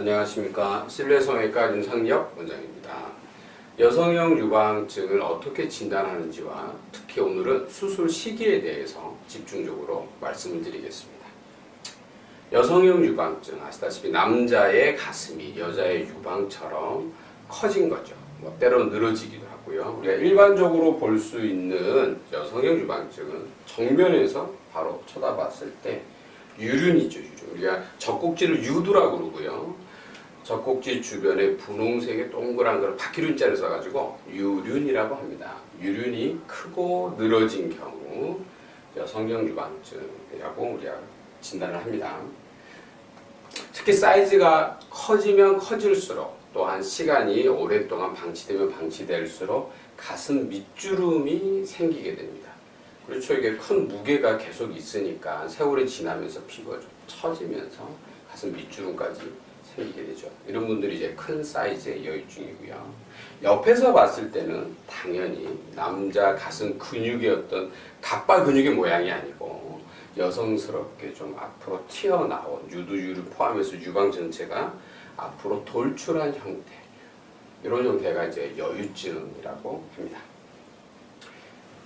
안녕하십니까. 실내성형외과 윤상엽 원장입니다. 여성형 유방증을 어떻게 진단하는지와 특히 오늘은 수술 시기에 대해서 집중적으로 말씀을 드리겠습니다. 여성형 유방증, 아시다시피 남자의 가슴이 여자의 유방처럼 커진 거죠. 때로는 늘어지기도 하고요. 우리가 일반적으로 볼 수 있는 여성형 유방증은 정면에서 바로 쳐다봤을 때 유륜이죠. 유륜. 우리가 젖꼭지를 유두라고 그러고요. 젖꼭지 주변에 분홍색의 동그란 걸 바퀴륜자를 써가지고 유륜이라고 합니다. 유륜이 크고 늘어진 경우 여성형 유방증이라고 우리가 진단을 합니다. 특히 사이즈가 커지면 커질수록 또한 시간이 오랫동안 방치되면 방치될수록 가슴 밑주름이 생기게 됩니다. 그렇죠. 이게 큰 무게가 계속 있으니까 세월이 지나면서 피부가 좀 처지면서 가슴 밑주름까지 생기게 되죠. 이런 분들이 이제 큰 사이즈의 여유증이고요. 옆에서 봤을 때는 당연히 남자 가슴 근육의 어떤 갑바 근육의 모양이 아니고 여성스럽게 좀 앞으로 튀어나온 유두유를 포함해서 유방 전체가 앞으로 돌출한 형태, 이런 형태가 이제 여유증이라고 합니다.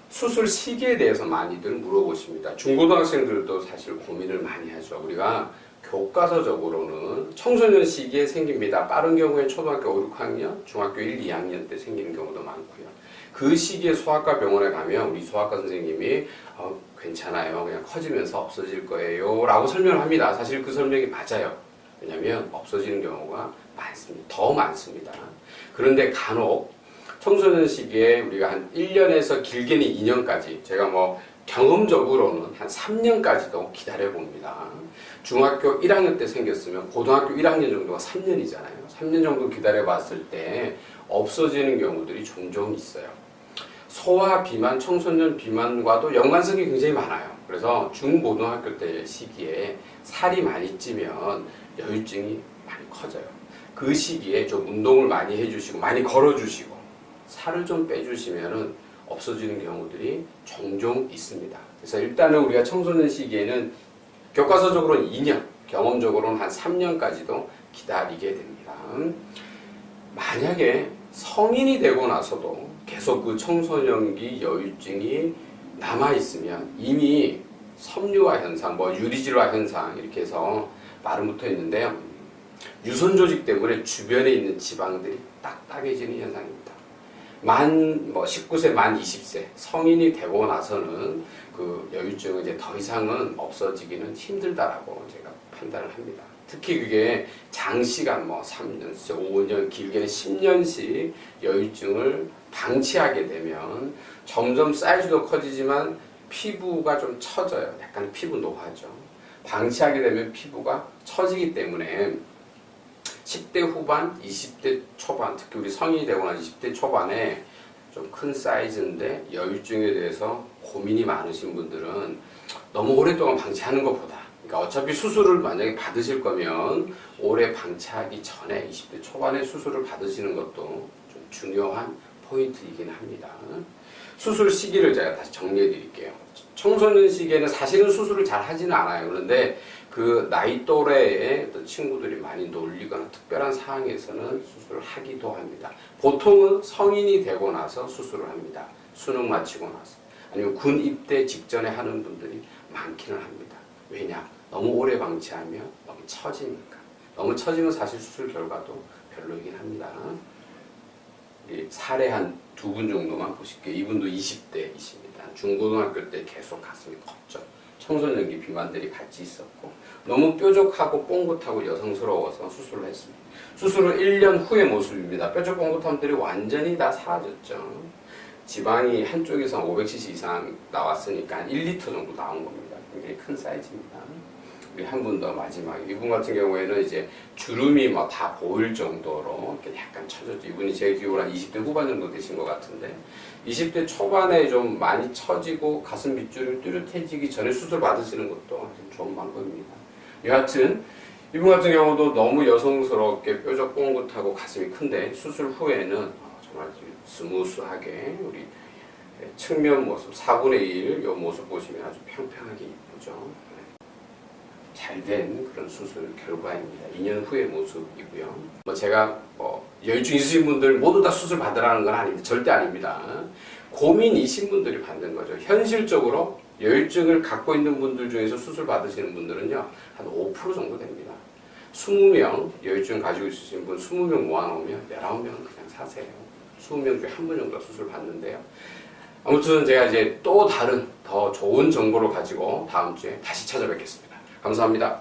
수술 시기에 대해서 많이들 물어보십니다. 중고등학생들도 사실 고민을 많이 하죠. 우리가 교과서적으로는 청소년 시기에 생깁니다. 빠른 경우엔 초등학교 5, 6학년, 중학교 1, 2학년 때 생기는 경우도 많고요. 그 시기에 소아과 병원에 가면 우리 소아과 선생님이 괜찮아요. 그냥 커지면서 없어질 거예요. 라고 설명을 합니다. 사실 그 설명이 맞아요. 왜냐하면 없어지는 경우가 많습니다. 더 많습니다. 그런데 간혹 청소년 시기에 우리가 한 1년에서 길게는 2년까지, 제가 경험적으로는 한 3년까지도 기다려봅니다. 중학교 1학년 때 생겼으면 고등학교 1학년 정도가 3년이잖아요. 3년 정도 기다려봤을 때 없어지는 경우들이 종종 있어요. 소아 비만, 청소년 비만과도 연관성이 굉장히 많아요. 그래서 중고등학교 때 시기에 살이 많이 찌면 여유증이 많이 커져요. 그 시기에 좀 운동을 많이 해주시고 많이 걸어주시고 살을 좀 빼주시면은 없어지는 경우들이 종종 있습니다. 그래서 일단은 우리가 청소년 시기에는 교과서적으로는 2년, 경험적으로는 한 3년까지도 기다리게 됩니다. 만약에 성인이 되고 나서도 계속 그 청소년기 여유증이 남아있으면 이미 섬유화 현상, 유리질화 현상 이렇게 해서 말은 붙어 있는데요. 유선 조직 때문에 주변에 있는 지방들이 딱딱해지는 현상입니다. 19세, 만 20세 성인이 되고 나서는 그 여유증은 이제 더 이상은 없어지기는 힘들다라고 제가 판단을 합니다. 특히 그게 장시간 3년, 5년, 길게는 10년씩 여유증을 방치하게 되면 점점 사이즈도 커지지만 피부가 좀 처져요. 약간 피부 노화죠. 방치하게 되면 피부가 처지기 때문에 10대 후반, 20대 초반, 특히 우리 성인이 되고 난 20대 초반에 좀 큰 사이즈인데 여유증에 대해서 고민이 많으신 분들은 너무 오랫동안 방치하는 것보다, 그러니까 어차피 수술을 만약에 받으실 거면 오래 방치하기 전에 20대 초반에 수술을 받으시는 것도 좀 중요한 포인트이긴 합니다. 수술 시기를 제가 다시 정리해 드릴게요. 청소년 시기에는 사실은 수술을 잘 하지는 않아요. 그런데 그 나이 또래의 어떤 친구들이 많이 놀리거나 특별한 상황에서는 수술을 하기도 합니다. 보통은 성인이 되고 나서 수술을 합니다. 수능 마치고 나서. 아니면 군 입대 직전에 하는 분들이 많기는 합니다. 왜냐? 너무 오래 방치하면 너무 처지니까. 너무 처지면 사실 수술 결과도 별로이긴 합니다. 사례 한 2분 정도만 보실게요. 이분도 20대이십니다. 중고등학교 때 계속 가슴이 컸죠. 청소년기 비만들이 같이 있었고 너무 뾰족하고 뽕긋하고 여성스러워서 수술을 했습니다. 수술은 1년 후의 모습입니다. 뾰족 뽕긋함들이 완전히 다 사라졌죠. 지방이 한쪽에서 500cc 이상 나왔으니까 1리터 정도 나온 겁니다. 굉장히 큰 사이즈입니다. 우리 한 분 더 마지막, 이분 같은 경우에는 이제 주름이 다 보일 정도로 약간 처졌죠. 이분이 제 기억으로 한 20대 후반 정도 되신 것 같은데 20대 초반에 좀 많이 처지고 가슴 밑줄이 뚜렷해지기 전에 수술 받으시는 것도 좋은 방법입니다. 여하튼 이분 같은 경우도 너무 여성스럽게 뾰족 뽕긋하고 가슴이 큰데 수술 후에는 정말 스무스하게 우리 측면 모습 4분의 1 이 모습 보시면 아주 평평하게 이쁘죠. 잘 된 그런 수술 결과입니다. 2년 후의 모습이고요. 제가 열증 있으신 분들 모두 다 수술 받으라는 건 아닙니다. 절대 아닙니다. 고민이신 분들이 받는 거죠. 현실적으로 열증을 갖고 있는 분들 중에서 수술 받으시는 분들은요, 한 5% 정도 됩니다. 20명 열증 가지고 있으신 분 20명 모아놓으면 19명은 그냥 사세요. 20명 중에 한 분 정도 수술 받는데요. 아무튼 제가 이제 또 다른 더 좋은 정보를 가지고 다음 주에 다시 찾아뵙겠습니다. 감사합니다.